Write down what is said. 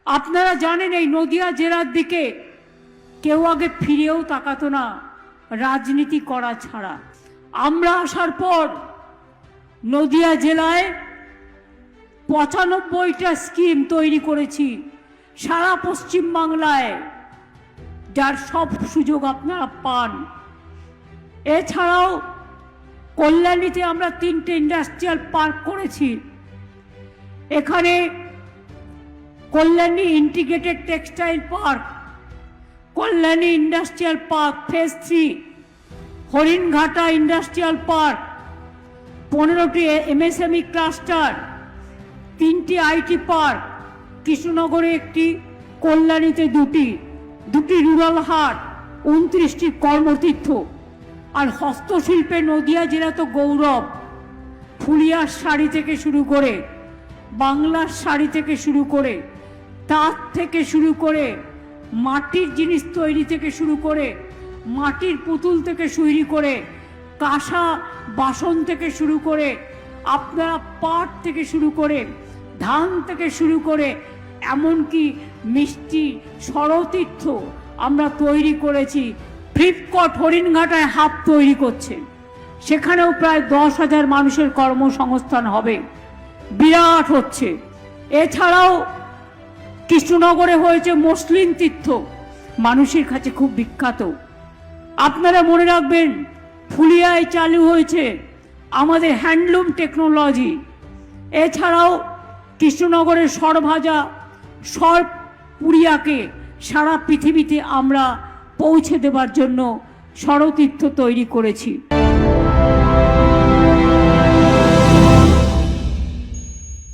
আপনারা জানেন এই নদিয়া জেলার দিকে কেউ আগে ফিরেও তাকাতো না রাজনীতি করা ছাড়া। আমরা আসার পর নদিয়া জেলায় ৯৫টা স্কিম তৈরি করেছি সারা পশ্চিম বাংলায়, যার সব সুযোগ আপনারা পান। এছাড়াও কল্যাণীতে আমরা 3টে ইন্ডাস্ট্রিয়াল পার্ক করেছি। এখানে Kalyani integrated textile park, Kalyani industrial park phase 3, Haringhata industrial park, 15টি এমএসএমই ক্লাস্টার, 3টি আইটি পার্ক, কৃষ্ণনগরে 1টি, কল্যাণীতে 2টি রুরাল হাট, 29টি কর্মতীর্থ। আর হস্তশিল্পে নদিয়া জেলা তো গৌরব। ফুলিয়ার শাড়ি থেকে শুরু করে, বাংলার শাড়ি থেকে শুরু করে, তাঁত থেকে শুরু করে, মাটির জিনিস তৈরি থেকে শুরু করে, মাটির পুতুল থেকে শুরু করে, কাঁসা বাসন থেকে শুরু করে, আপনারা পাট থেকে শুরু করে, ধান থেকে শুরু করে, এমনকি মিষ্টি ষড়তীর্থ আমরা তৈরি করেছি। ফ্লিপকার্ট হরিণঘাটায় হাব তৈরি করছে, সেখানেও প্রায় 10,000 মানুষের কর্মসংস্থান হবে, বিরাট হচ্ছে। এছাড়াও কৃষ্ণনগরে হয়েছে মসলিন তীর্থ, মানুষের কাছে খুব বিখ্যাত। আপনারা মনে রাখবেন ফুলিয়ায় চালু হয়েছে আমাদের হ্যান্ডলুম টেকনোলজি। এছাড়াও কৃষ্ণনগরের সরভাজা সরপুরিয়াকে সারা পৃথিবীতে আমরা পৌঁছে দেবার জন্য ষড়তীর্থ তৈরি করেছি।